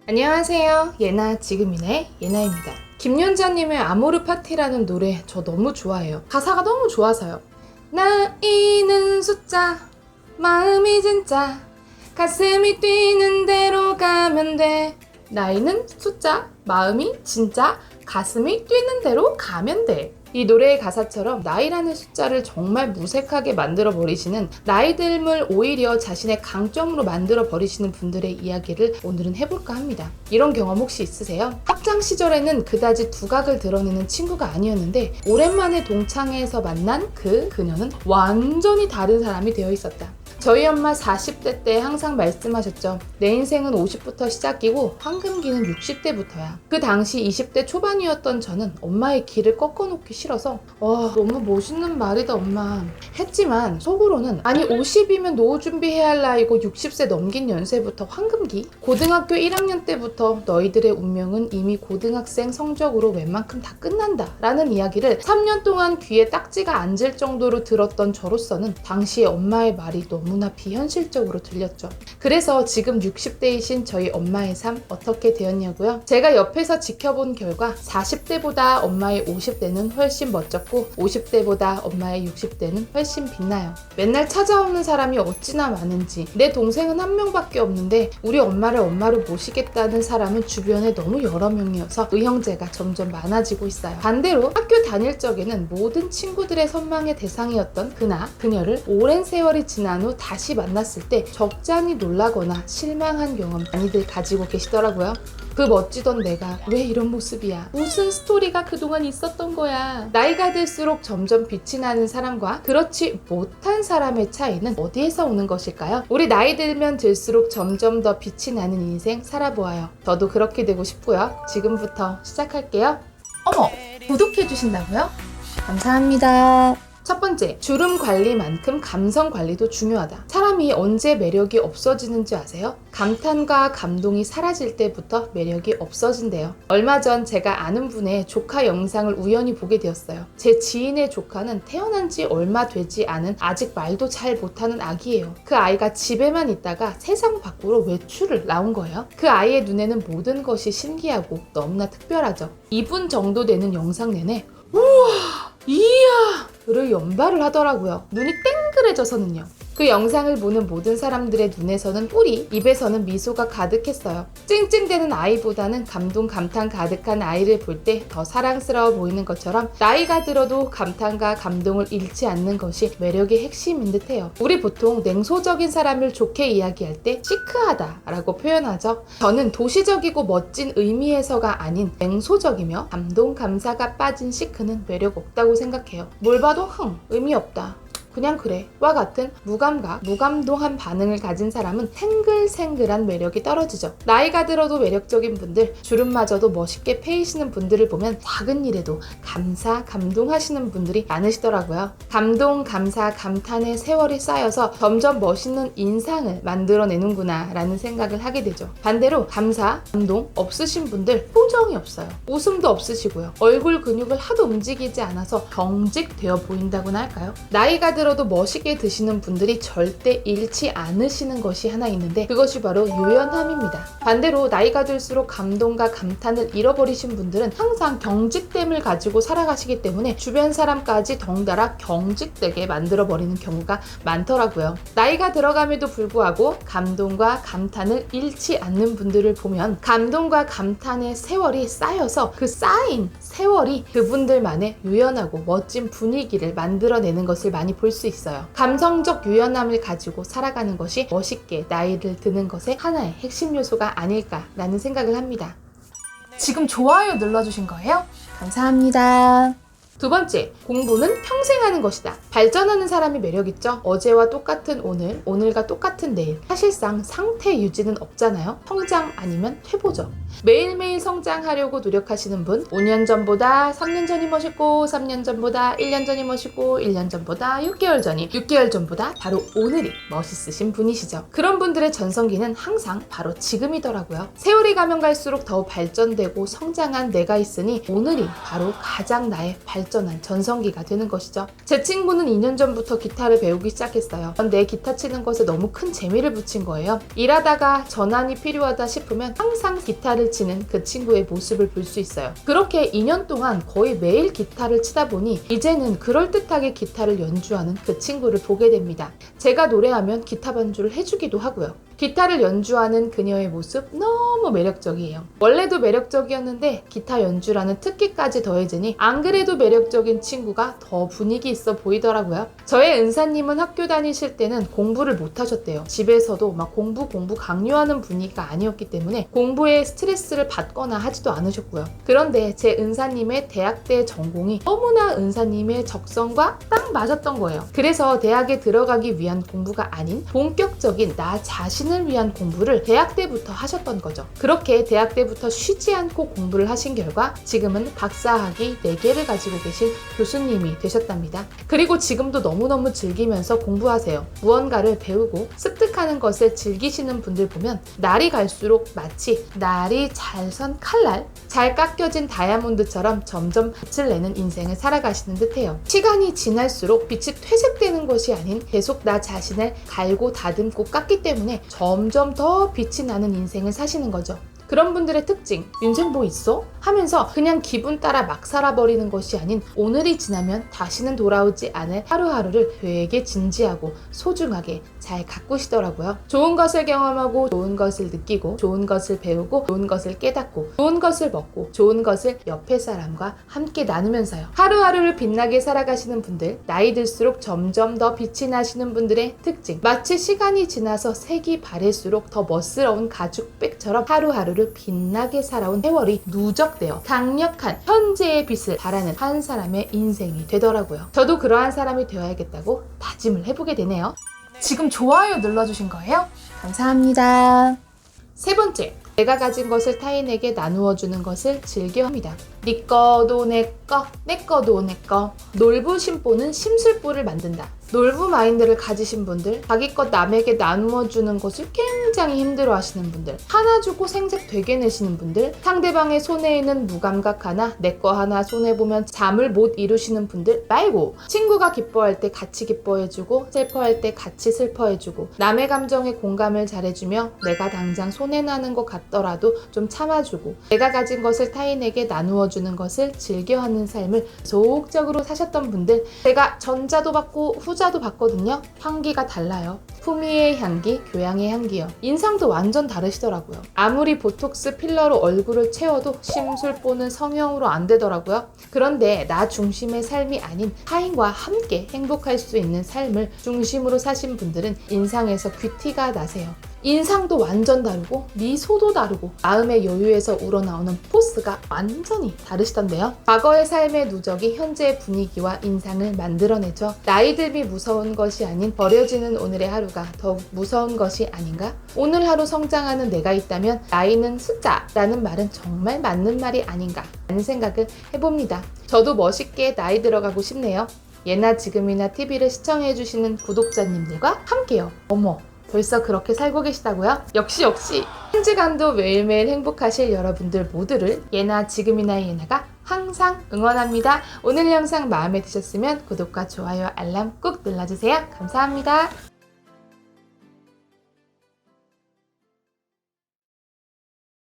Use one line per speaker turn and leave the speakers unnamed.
안녕하세요. 예나 지금이네 예나입니다. 김연자님의 아모르 파티라는 노래 저 너무 좋아해요. 가사가 너무 좋아서요. 나이는 숫자 마음이 진짜 가슴이 뛰는 대로 가면 돼. 나이는 숫자 마음이 진짜 가슴이 뛰는 대로 가면 돼. 이 노래의 가사처럼 나이라는 숫자를 정말 무색하게 만들어 버리시는, 나이 듦을 오히려 자신의 강점으로 만들어 버리시는 분들의 이야기를 오늘은 해볼까 합니다. 이런 경험 혹시 있으세요? 학창 시절에는 그다지 두각을 드러내는 친구가 아니었는데 오랜만에 동창회에서 만난 그녀는 완전히 다른 사람이 되어 있었다. 저희 엄마 40대 때 항상 말씀하셨죠. 내 인생은 50부터 시작이고 황금기는 60대부터야. 그 당시 20대 초반이었던 저는 엄마의 길을 꺾어놓기 싫어서 너무 멋있는 말이다 엄마 했지만, 속으로는 아니 50이면 노후 준비해야 할 나이고 60세 넘긴 연세부터 황금기? 고등학교 1학년 때부터 너희들의 운명은 이미 고등학생 성적으로 웬만큼 다 끝난다 라는 이야기를 3년 동안 귀에 딱지가 앉을 정도로 들었던 저로서는 당시에 엄마의 말이 너무나 비현실적으로 들렸죠. 그래서 지금 60대이신 저희 엄마의 삶 어떻게 되었냐고요? 제가 옆에서 지켜본 결과 40대보다 엄마의 50대는 훨씬 멋졌고 50대보다 엄마의 60대는 훨씬 빛나요. 맨날 찾아오는 사람이 어찌나 많은지, 내 동생은 한 명밖에 없는데 우리 엄마를 엄마로 모시겠다는 사람은 주변에 너무 여러 명이어서 의형제가 점점 많아지고 있어요. 반대로 학교 다닐 적에는 모든 친구들의 선망의 대상이었던 그녀를 오랜 세월이 지난 후 다시 만났을 때 적잖이 놀라거나 실망한 경험 많이들 가지고 계시더라고요. 그 멋지던 내가 왜 이런 모습이야? 무슨 스토리가 그동안 있었던 거야? 나이가 들수록 점점 빛이 나는 사람과 그렇지 못한 사람의 차이는 어디에서 오는 것일까요? 우리 나이 들면 들수록 점점 더 빛이 나는 인생 살아보아요. 저도 그렇게 되고 싶고요. 지금부터 시작할게요. 어머! 구독해주신다고요? 감사합니다. 첫 번째, 주름 관리만큼 감성 관리도 중요하다. 사람이 언제 매력이 없어지는지 아세요? 감탄과 감동이 사라질 때부터 매력이 없어진대요. 얼마 전 제가 아는 분의 조카 영상을 우연히 보게 되었어요. 제 지인의 조카는 태어난 지 얼마 되지 않은 아직 말도 잘 못하는 아기예요. 그 아이가 집에만 있다가 세상 밖으로 외출을 나온 거예요. 그 아이의 눈에는 모든 것이 신기하고 너무나 특별하죠. 2분 정도 되는 영상 내내 우와! 이야! 를 연발을 하더라고요. 눈이 땡그레져서는요. 그 영상을 보는 모든 사람들의 눈에서는 뿔이, 입에서는 미소가 가득했어요. 찡찡대는 아이보다는 감동, 감탄 가득한 아이를 볼 때 더 사랑스러워 보이는 것처럼 나이가 들어도 감탄과 감동을 잃지 않는 것이 매력의 핵심인 듯해요. 우리 보통 냉소적인 사람을 좋게 이야기할 때 시크하다 라고 표현하죠. 저는 도시적이고 멋진 의미에서가 아닌 냉소적이며 감동, 감사가 빠진 시크는 매력 없다고 생각해요. 뭘 봐도 의미 없다, 그냥 그래 와 같은 무감각, 무감동한 반응을 가진 사람은 생글생글한 매력이 떨어지죠. 나이가 들어도 매력적인 분들, 주름마저도 멋있게 패이시는 분들을 보면 작은 일에도 감사, 감동하시는 분들이 많으시더라고요. 감동, 감사, 감탄의 세월이 쌓여서 점점 멋있는 인상을 만들어내는구나 라는 생각을 하게 되죠. 반대로 감사, 감동 없으신 분들 표정이 없어요. 웃음도 없으시고요. 얼굴 근육을 하도 움직이지 않아서 경직되어 보인다고나 할까요? 나이가 들어도 멋있게 드시는 분들이 절대 잃지 않으시는 것이 하나 있는데 그것이 바로 유연함입니다. 반대로 나이가 들수록 감동과 감탄을 잃어버리신 분들은 항상 경직됨을 가지고 살아가시기 때문에 주변 사람까지 덩달아 경직되게 만들어버리는 경우가 많더라고요. 나이가 들어감에도 불구하고 감동과 감탄을 잃지 않는 분들을 보면 감동과 감탄의 세월이 쌓여서 그 쌓인 세월이 그분들만의 유연하고 멋진 분위기를 만들어내는 것을 많이 볼 수 있어요. 감성적 유연함을 가지고 살아가는 것이 멋있게 나이를 드는 것의 하나의 핵심 요소가 아닐까라는 생각을 합니다. 지금 좋아요 눌러주신 거예요? 감사합니다. 두 번째, 공부는 평생 하는 것이다. 발전하는 사람이 매력있죠? 어제와 똑같은 오늘, 오늘과 똑같은 내일. 사실상 상태 유지는 없잖아요. 성장 아니면 퇴보죠. 매일매일 성장하려고 노력하시는 분, 5년 전보다 3년 전이 멋있고 3년 전보다 1년 전이 멋있고 1년 전보다 6개월 전이, 6개월 전보다 바로 오늘이 멋있으신 분이시죠. 그런 분들의 전성기는 항상 바로 지금이더라고요. 세월이 가면 갈수록 더 발전되고 성장한 내가 있으니 오늘이 바로 가장 나의 발전 발전한 전성기가 되는 것이죠. 제 친구는 2년 전부터 기타를 배우기 시작했어요. 그런데 기타 치는 것에 너무 큰 재미를 붙인 거예요. 일하다가 전환이 필요하다 싶으면 항상 기타를 치는 그 친구의 모습을 볼 수 있어요. 그렇게 2년 동안 거의 매일 기타를 치다 보니 이제는 그럴듯하게 기타를 연주하는 그 친구를 보게 됩니다. 제가 노래하면 기타 반주를 해주기도 하고요. 기타를 연주하는 그녀의 모습 너무 매력적이에요. 원래도 매력적이었는데 기타 연주라는 특기까지 더해지니 안 그래도 매력적인 친구가 더 분위기 있어 보이더라고요. 저의 은사님은 학교 다니실 때는 공부를 못 하셨대요. 집에서도 막 공부 강요하는 분위기가 아니었기 때문에 공부에 스트레스를 받거나 하지도 않으셨고요. 그런데 제 은사님의 대학 때 전공이 너무나 은사님의 적성과 딱 맞았던 거예요. 그래서 대학에 들어가기 위한 공부가 아닌 본격적인 나 자신을 위한 공부를 대학 때부터 하셨던 거죠. 그렇게 대학 때부터 쉬지 않고 공부를 하신 결과 지금은 박사학위 4개를 가지고 계신 교수님이 되셨답니다. 그리고 지금도 너무너무 즐기면서 공부하세요. 무언가를 배우고 습득하는 것을 즐기시는 분들 보면 날이 갈수록 마치 날이 잘 선 칼날, 잘 깎여진 다이아몬드처럼 점점 빛을 내는 인생을 살아가시는 듯해요. 시간이 지날수록 빛이 퇴색되는 것이 아닌 계속 나 자신을 갈고 다듬고 깎기 때문에 점점 더 빛이 나는 인생을 사시는 거죠. 그런 분들의 특징, 인생 뭐 있어? 하면서 그냥 기분 따라 막 살아버리는 것이 아닌 오늘이 지나면 다시는 돌아오지 않을 하루하루를 되게 진지하고 소중하게 잘 가꾸시더라고요. 좋은 것을 경험하고 좋은 것을 느끼고 좋은 것을 배우고 좋은 것을 깨닫고 좋은 것을 먹고 좋은 것을 옆에 사람과 함께 나누면서요. 하루하루를 빛나게 살아가시는 분들, 나이 들수록 점점 더 빛이 나시는 분들의 특징, 마치 시간이 지나서 색이 바랄수록 더 멋스러운 가죽백처럼 하루하루를 빛나게 살아온 세월이 누적되어 강력한 현재의 빛을 발하는 한 사람의 인생이 되더라고요. 저도 그러한 사람이 되어야겠다고 다짐을 해보게 되네요. 지금 좋아요 눌러주신 거예요? 감사합니다. 세 번째, 내가 가진 것을 타인에게 나누어 주는 것을 즐겨합니다. 네 거도 내 거, 내 거도 내 거. 놀부 심보는 심술보를 만든다. 놀부 마인드를 가지신 분들, 자기 것 남에게 나누어 주는 것을 굉장히 힘들어 하시는 분들, 하나 주고 생색 되게 내시는 분들, 상대방의 손에 있는 무감각 하나, 내 거 하나 손해보면 잠을 못 이루시는 분들 말고, 친구가 기뻐할 때 같이 기뻐해주고 슬퍼할 때 같이 슬퍼해주고 남의 감정에 공감을 잘해주며 내가 당장 손해나는 것 같더라도 좀 참아주고 내가 가진 것을 타인에게 나누어 주는 것을 즐겨하는 삶을 계속적으로 사셨던 분들, 제가 전자도 받고 후자도 받거든요. 향기가 달라요. 품위의 향기, 교양의 향기요. 인상도 완전 다르시더라고요. 아무리 보톡스 필러로 얼굴을 채워도 심술보는 성형으로 안 되더라고요. 그런데 나 중심의 삶이 아닌 타인과 함께 행복할 수 있는 삶을 중심으로 사신 분들은 인상에서 귀티가 나세요. 인상도 완전 다르고 미소도 다르고 마음의 여유에서 우러나오는 포스가 완전히 다르시던데요. 과거의 삶의 누적이 현재의 분위기와 인상을 만들어내죠. 나이 듦이 무서운 것이 아닌 버려지는 오늘의 하루가 더욱 무서운 것이 아닌가? 오늘 하루 성장하는 내가 있다면 나이는 숫자라는 말은 정말 맞는 말이 아닌가 하는 생각을 해봅니다. 저도 멋있게 나이 들어가고 싶네요. 예나 지금이나 TV를 시청해주시는 구독자님들과 함께요. 어머, 벌써 그렇게 살고 계시다고요? 역시 한 주간도 매일매일 행복하실 여러분들 모두를 예나 지금이나 예나가 항상 응원합니다. 오늘 영상 마음에 드셨으면 구독과 좋아요 알람 꾹 눌러주세요. 감사합니다.